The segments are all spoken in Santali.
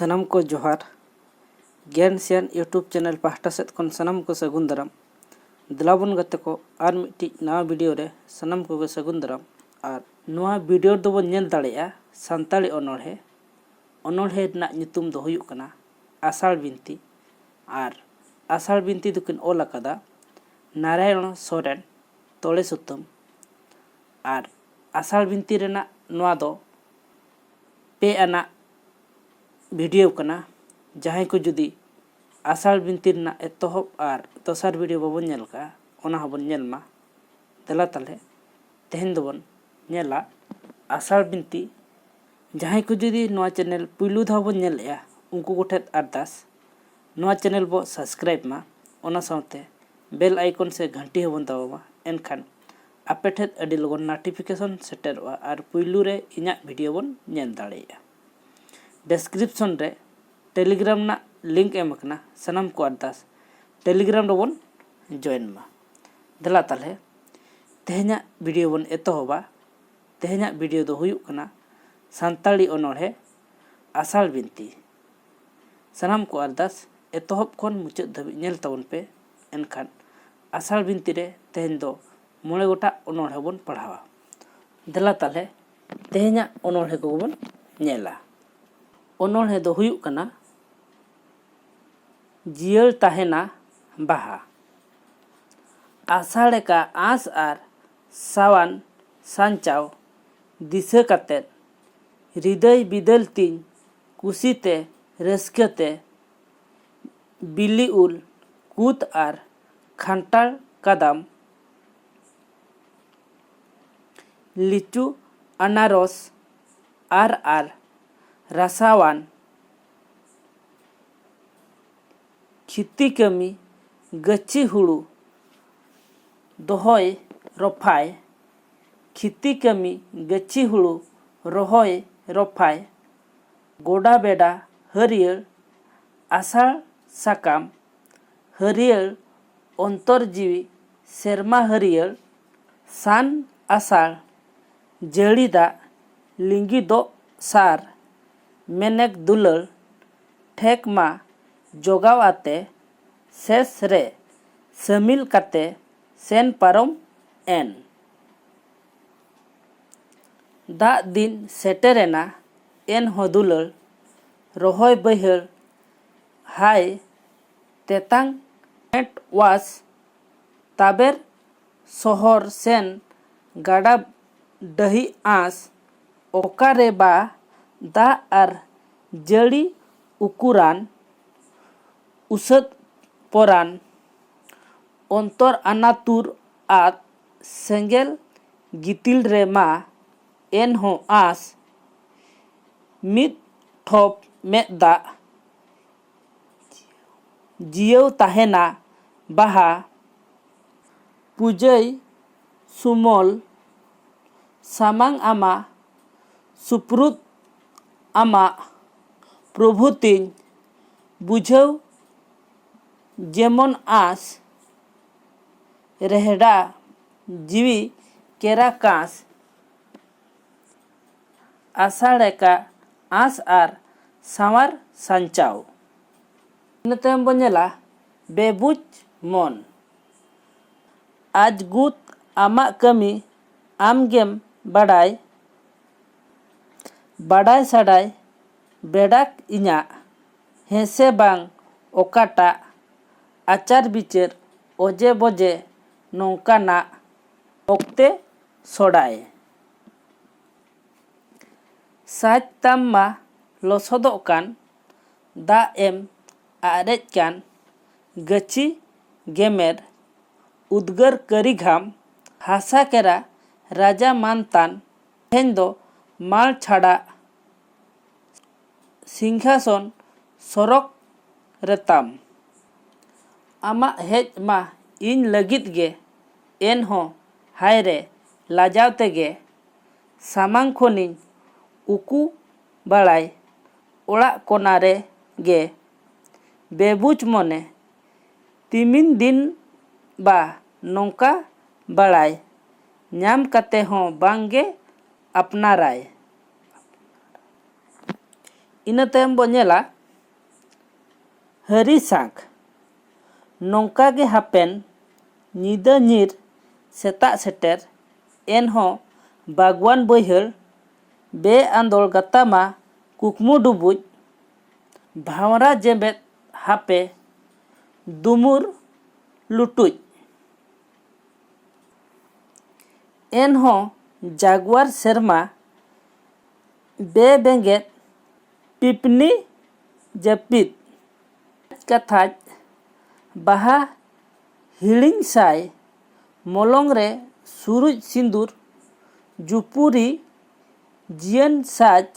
सनम को जोहार ज्ञान सियान यूट्यूब चैनल पाहटा सेद खन सनम को सगुन दाराम दिलाबन गते को आर मिट्टी नवा वीडियो रे सनम को सगुन दाराम और नवा वीडियो दो बन नेल दाड़ेया सानताली अनोढ़े अनोढ़े ना नितुम दो हुयुक कना आषाढ़ बिनती और आषाढ़ बिनती दुकिन ओल अकादा नारायण सोरेन तोड़े सुतम और आषाढ़ बिनती रेना नवा दो पे आना वीडियो कना जहां को जुदी आषाढ़ बिनती ना एतहब और दोसार वीडियो बाबन नेल का ओना हबन नेल मा दला ताले तेहन दोबन नेला आषाढ़ बिनती जहां को जुदी नवा चैनल पुलू धाव बन नेलया उनको गोठे अरदास नवा चैनल बो सब्सक्राइब मा ओना साथे बेल आइकन से घंटी हबन दावा एनखान आपे ठेत अडी लगन नोटिफिकेशन सेटरवा और पुलू रे इना वीडियो बन नेल दाड़ेया डिस्क्रिप्शन रे टेलीग्राम ना लिंक एम कना सनम को अरदास टेलीग्राम रे बन जॉइन मा दला ताले तेहना वीडियो बन एतहबा तेहना वीडियो दो हुयुक कना सानताली अनोढ़े आषाढ़ बिनती सनम को अरदास एतहब खन मुचाद धाबी नेल ताबन पे एनखान आषाढ़ बिनती रे तेहन दो मोड़े गोटा अनोढ़े बन पढ़ावा दला ताले तेहना अनोढ़े को बन नेला अनोढ़े दो हुयुक कना जियल ताहेना बाहा आषाढ़ का आस आर सावन सांचाव दिशा कातेद हृदय बिदल तीन कुशीते रस्कते बिली उल कूत आर खांटाड़ कदम लिचू अनारस आर रासावान खेती कमी गच्छी हुड़ू दोहय रफाय खेती कमी गच्छी हुड़ू रोहय रफाय गोडा बेडा हरियर आषाढ़ साकाम हरियर अंतर जीवी सेरमा हरियर सान आषाढ़ जड़ी दा लिंगी दो सार मेनेक दुलर ठेक मा जोगाव आते शेष रे समिल काते सेन पारम एन दा दिन सेटेरेना एन हो दुलर रोहय बहर हाय तेतांग नेट वास ताबेर सोहर सेन गाड़ा डही आस ओकारे बा दा आर जड़ी उकुरान उसद पोरान अंतर अनातुर आत सेंगेल गितिल रे मा एन हो आस मिद ठोप में दा जियो ताहेना बाहा पुजय सुमोल सामांग आमा सुप्रुत आमा प्रभु तीन बुझाव जेमन आस रेहड़ा जीवी केरा कांस आषाढ़ का आस आर सावर सांचाव इनतेम बनेला बेबुज मन आज गुत आमा कमी आम गेम बाडाय बाडाय साडाय बेडाक इना हेसे बांग ओकाटा आचार बिचार ओजे बजे नौकाना ओक्ते सोडाय साज ताम्मा लोसोदोक कान दा एम आरेज कान गची गेमेर उद्गर करी घाम हासा केरा राजा मानतान हेन दो माल छाड़ा सिंहासन सरक रेताम आमा हेज मा इन लगित गे एन हो हाय रे लाजाव तेगे सामांग खोनिन उकू बाड़ाय ओड़ा कोना रे गे बेबुज मने तिमिन दिन बा नौका बाड़ाय ᱧᱟᱢ ᱠᱟᱛᱮ ᱦᱚᱸ ᱵᱟᱝᱜᱮ ᱟᱯᱱᱟᱨᱟᱭ ᱤᱱᱟᱹ ᱛᱟᱭᱚᱢ ᱵᱚ ᱧᱮᱞᱟ ᱦᱟᱹᱨᱤ ᱥᱟᱸᱠ ᱱᱚᱝᱠᱟ ᱜᱮ ᱦᱟᱯᱮᱱ ᱧᱤᱫᱟᱹ ᱧᱤᱨ ᱥᱮᱛᱟᱜ ᱥᱮᱴᱮᱨ ᱮᱱᱦᱚᱸ ᱵᱟᱜᱽᱣᱟᱱ ᱵᱟᱹᱭᱦᱟᱹᱲ ᱵᱮᱼᱟᱸᱫᱳᱲ ᱜᱟᱛᱟᱢᱟ ᱠᱩᱠᱢᱩ ᱰᱩᱵᱩᱡ ᱵᱷᱟᱶᱨᱟ ᱡᱮᱵᱮᱫ ᱦᱟᱯᱮ ᱫᱩᱢᱩᱨ ᱞᱩᱴᱩᱡ ᱮᱱᱦᱚᱸ ᱡᱟᱜᱣᱟᱨ ᱥᱮᱨᱢᱟ ᱵᱮᱼᱵᱮᱸᱜᱮᱫ ᱯᱤᱯᱱᱤ ᱡᱟᱹᱯᱤᱫ ᱠᱟᱛᱷᱟᱡ ᱵᱟᱦᱟ ᱦᱤᱲᱤᱧ ᱥᱟᱭ ᱢᱚᱞᱚᱝ ᱨᱮ ᱥᱩᱨᱩᱡ ᱥᱤᱸᱫᱩᱨ ᱡᱩᱯᱩᱨᱤ ᱡᱤᱭᱚᱱ ᱥᱟᱡᱽ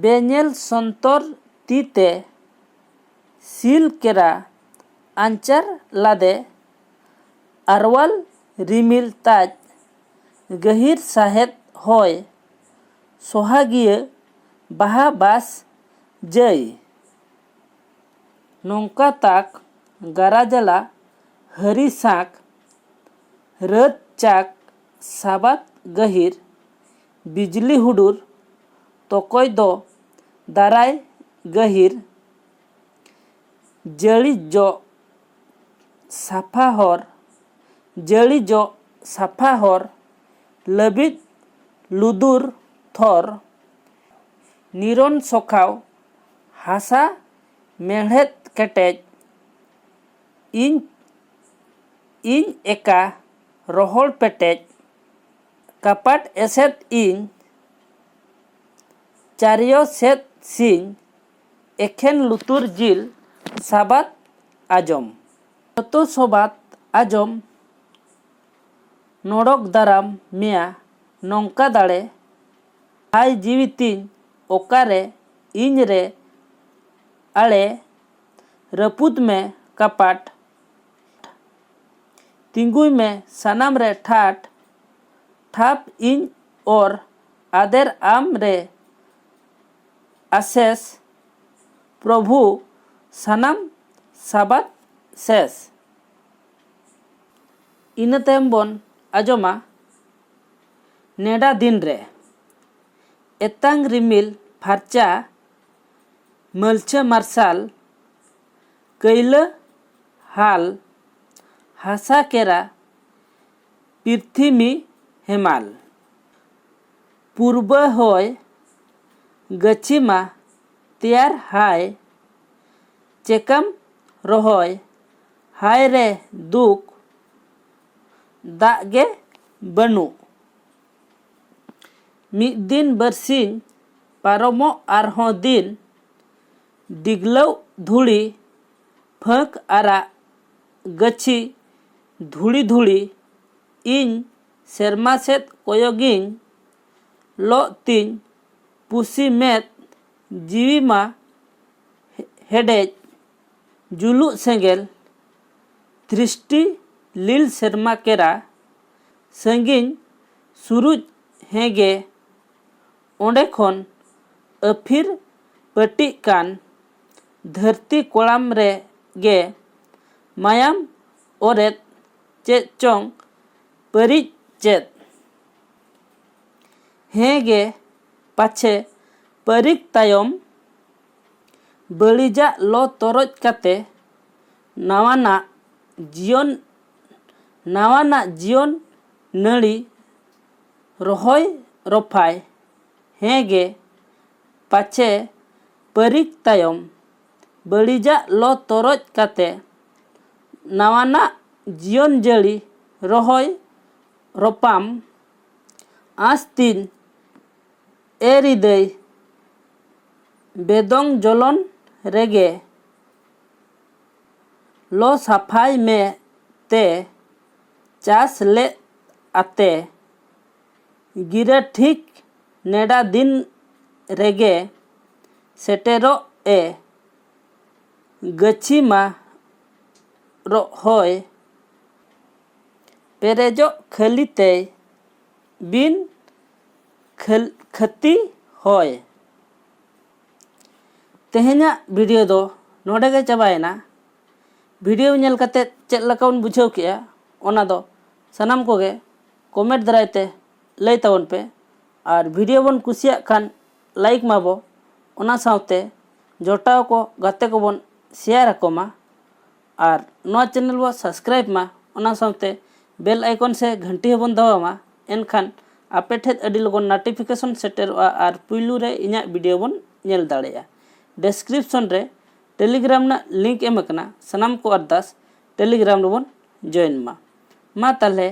ᱵᱮᱧᱮᱞ ᱥᱚᱱᱛᱚᱨ ᱛᱤᱛᱮ ᱥᱤᱞ ᱠᱮᱨᱟ ᱟᱧᱪᱟᱨ ᱞᱟᱫᱮ ᱟᱨᱣᱟᱞ ᱨᱤᱢᱤᱞ ᱛᱟᱡ ᱜᱟᱹᱦᱤᱨ ᱥᱟᱦᱮᱫ ᱦᱚᱭ ᱥᱚᱦᱟᱜᱤᱭᱟᱹ ᱵᱟᱦᱟ ᱵᱟᱥ ᱡᱟᱹᱭ ᱱᱚᱝᱠᱟ ᱛᱟᱠ ᱜᱟᱨᱟᱡᱟᱞᱟ ᱦᱟᱹᱨᱤ ᱥᱟᱸᱠ ᱨᱟᱹᱛ ᱪᱟᱠ ᱥᱟᱵᱟᱫ ᱜᱟᱹᱦᱤᱨ ᱵᱤᱡᱽᱞᱤ ᱦᱩᱰᱩᱨ ᱛᱚᱠᱚᱭ ᱫᱚ ᱫᱟᱨᱟᱭ ᱜᱟᱹᱦᱤᱨ ᱡᱟᱹᱲᱤ ᱡᱚᱜ ᱥᱟᱯᱷᱟ ᱦᱚᱨ ᱡᱟᱹᱲᱤ ᱡᱚᱜ ᱥᱟᱯᱷᱟ ᱦᱚᱨ ᱞᱟᱹᱵᱤᱫ ᱞᱩᱫᱩᱨ ᱛᱷᱚᱨ ᱱᱤᱨᱚᱱ ᱥᱚᱠᱷᱟᱣ ᱦᱟᱥᱟ ᱢᱮᱬᱦᱮᱫ ᱠᱮᱴᱮᱡ ᱤᱧ ᱮᱠᱟ ᱨᱚᱦᱚᱲ ᱯᱮᱴᱮᱡ ᱠᱟᱯᱟᱴ ᱮᱥᱮᱫ ᱤᱧ ᱪᱟᱹᱨᱤᱭᱚ ᱥᱮᱫ ᱥᱤᱧ ᱮᱠᱷᱮᱱ ᱞᱩᱛᱩᱨ ᱡᱤᱞ ᱥᱟᱵᱟᱫ ᱟᱸᱡᱚᱢ ᱡᱚᱛᱚ ᱥᱚᱵᱟᱫ ᱟᱸᱡᱚᱢ ᱱᱚᱰᱚᱠ ᱫᱟᱨᱟᱢ ᱢᱮᱭᱟ ᱱᱚᱝᱠᱟ ᱫᱟᱲᱮ ᱦᱟᱭ ᱡᱤᱣᱤ ᱛᱤᱧ ᱚᱠᱟᱨᱮ ᱤᱧ ᱨᱮ ᱟᱲᱮ ᱨᱟᱹᱯᱩᱫ ᱢᱮ ᱠᱟᱯᱟᱴ ᱛᱤᱸᱜᱩᱭ ᱢᱮ ᱥᱟᱱᱟᱢ ᱨᱮ ᱴᱷᱟᱴ ᱴᱷᱟᱯ ᱤᱧ ᱚᱨ ᱟᱫᱮᱨ ᱟᱢ ᱨᱮ ᱟᱥᱮᱥ ᱯᱨᱚᱵᱷᱩ ᱥᱟᱱᱟᱢ ᱥᱟᱵᱟᱫ ᱥᱮᱥ ᱤᱱᱟᱹ ᱛᱟᱭᱚᱢ ᱵᱚᱱ ᱟᱸᱡᱚᱢᱟ ᱱᱮᱰᱟ ᱫᱤᱱ ᱨᱮ ᱮᱛᱟᱝ ᱨᱤᱢᱤᱞ ᱯᱷᱟᱨᱪᱟ ᱢᱟᱹᱞᱪᱷᱟᱹ ᱢᱟᱨᱥᱟᱞ ᱠᱟᱹᱭᱞᱟᱹ ᱦᱟᱞ ᱦᱟᱥᱟ ᱠᱮᱨᱟ ᱯᱨᱤᱛᱷᱤᱢᱤ ᱦᱮᱢᱟᱞ ᱯᱩᱨᱵᱟᱹ ᱦᱚᱭ ᱜᱟᱹᱪᱷᱤ ᱢᱟ ᱛᱮᱭᱟᱨ ᱦᱟᱭ ᱪᱮᱠᱟᱢ ᱨᱚᱦᱚᱭ ᱦᱟᱭ ᱨᱮ ᱫᱩᱠ ᱫᱟᱜ ᱜᱮ ᱵᱟᱹᱱᱩᱜ ᱢᱤᱫ ᱫᱤᱱ ᱵᱟᱨᱥᱤᱧ ᱯᱟᱨᱚᱢᱚᱜ ᱟᱨᱦᱚᱸ ᱫᱤᱱ ᱰᱤᱜᱞᱟᱹᱣ ᱫᱷᱩᱲᱤ ᱯᱷᱟᱸᱠ ᱟᱨᱟᱜ ᱜᱟᱹᱪᱷᱤ ᱫᱷᱩᱲᱤ ᱫᱷᱩᱲᱤ ᱤᱧ ᱥᱮᱨᱢᱟ ᱥᱮᱫ ᱠᱚᱭᱚᱜᱤᱧ ᱞᱚᱜ ᱛᱤᱧ ᱯᱩᱥᱤ ᱢᱮᱫ ᱡᱤᱣᱤ ᱢᱟ ᱦᱮᱰᱮᱡ ᱡᱩᱞᱩᱜ ᱥᱮᱸᱜᱮᱞ ᱫᱨᱤᱥᱴᱤ ᱞᱤᱞ ᱥᱮᱨᱢᱟ ᱠᱮᱨᱟ ᱥᱟᱺᱜᱤᱧ ᱥᱩᱨᱩᱡ ᱦᱮᱸᱜᱮ ᱚᱸᱰᱮ ᱠᱷᱚᱱ ᱟᱹᱯᱷᱤᱨ ᱯᱟᱹᱴᱤᱜ ᱠᱟᱱ ᱫᱷᱟᱹᱨᱛᱤ ᱠᱚᱲᱟᱢ ᱨᱮ ᱜᱮ ᱢᱟᱭᱟᱢ ᱚᱨᱮᱫ ᱪᱮᱫ ᱪᱚᱝ ᱯᱟᱹᱨᱤᱡ ᱪᱮᱫ ᱦᱮᱸ ᱜᱮ ᱯᱟᱪᱷᱮ ᱯᱟᱹᱨᱤᱠ ᱛᱟᱭᱚᱢ ᱵᱟᱹᱲᱤᱡᱟᱜ ᱞᱚ ᱛᱚᱨᱚᱡ ᱠᱟᱛᱮ ᱱᱟᱣᱟᱱᱟᱜ ᱡᱤᱭᱚᱱ ᱱᱟᱹᱲᱤ ᱨᱚᱦᱚᱭ ᱨᱚᱯᱷᱟᱭ ᱦᱮᱸ ᱜᱮ ᱯᱟᱪᱷᱮ ᱯᱟᱹᱨᱤᱠ ᱛᱟᱭᱚᱢ ᱵᱟᱹᱲᱤᱡᱟᱜ ᱞᱚ ᱛᱚᱨᱚᱡ ᱠᱟᱛᱮ ᱱᱟᱣᱟᱱᱟᱜ ᱡᱤᱭᱚᱱ ᱡᱟᱹᱲᱤ ᱨᱚᱦᱚᱭ ᱨᱚᱯᱟᱢ ᱟᱸᱥ ᱛᱤᱧ ᱦᱨᱤᱫᱚᱭ ᱵᱮᱫᱚᱝ ᱡᱚᱞᱚᱱ ᱨᱮᱜᱮ ᱞᱚ ᱥᱟᱯᱷᱟᱭ ᱢᱮ ᱛᱮ ᱪᱟᱥ ᱞᱮᱫ ᱟᱛᱮ ᱜᱤᱨᱟᱹ ᱴᱷᱤᱠ ᱱᱮᱰᱟ ᱫᱤᱱ ᱨᱮᱜᱮ ᱥᱮᱴᱮᱨᱚᱜ ᱮ ᱜᱟᱹᱪᱷᱤ ᱢᱟ ᱨᱚᱦᱚᱭ ᱯᱮᱨᱮᱡᱚᱜ ᱠᱷᱟᱹᱞᱤ ᱛᱮᱭ ᱵᱤᱱ ᱠᱷᱟᱹᱛᱤ ᱦᱚᱭ ᱛᱮᱦᱮᱧᱟᱜ ᱵᱷᱤᱰᱤᱭᱳ ᱫᱚ ᱱᱚᱰᱮ ᱜᱮ ᱪᱟᱵᱟᱭᱮᱱᱟ ᱵᱷᱤᱰᱤᱭᱳ ᱧᱮᱞ ᱠᱟᱛᱮᱫ ᱪᱮᱫ ᱞᱮᱠᱟ ᱵᱚᱱ ᱵᱩᱡᱷᱟᱹᱣ ᱠᱮᱜᱼᱟ ᱚᱱᱟ ᱫᱚ ᱥᱟᱱᱟᱢ ᱠᱚᱜᱮ ᱠᱚᱢᱮᱱᱴ ᱫᱟᱨᱟᱭ ᱛᱮ ᱞᱟᱹᱭ ᱛᱟᱵᱚᱱ ᱯᱮ ᱟᱨ ᱵᱷᱤᱰᱤᱭᱳ ᱵᱚᱱ ᱠᱩᱥᱤᱭᱟᱜ ᱠᱷᱟᱱ ᱞᱟᱭᱤᱠ ᱢᱟᱵᱚ ᱚᱱᱟ ᱥᱟᱶᱛᱮ ᱡᱚᱴᱟᱣ ᱠᱚ ᱜᱟᱛᱮ ᱠᱚᱵᱚᱱ ᱥᱮᱭᱟᱨ ᱟᱠᱚ ᱢᱟ ᱟᱨ ᱱᱚᱣᱟ ᱪᱮᱱᱮᱞ ᱵᱚ ᱥᱟᱵᱥᱠᱨᱟइब मा ᱚᱱᱟ ᱥᱟᱶᱛᱮ बेल आइकन से घंटी हबन दबामा एनखान आपे ठेद अडी लगन नोटिफिकेशन सेटेरोआ और पुइलू रे इᱧᱟ वीडियो बन नेल दाड़ेया। डिस्क्रिप्शन रे टेलीग्राम ना लिंक एम कना सनाम को अरदास टेलीग्राम रे बन जॉइन मा ताले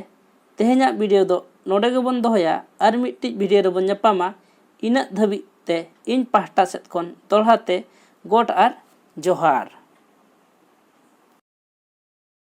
तेहेñा वीडियो दो नोडे गे बन दोहया और मिट्टी वीडियो रे बन ñापामा इना धबी ते इन पाहटा सेत खन दोलहाते गोट और जोहार।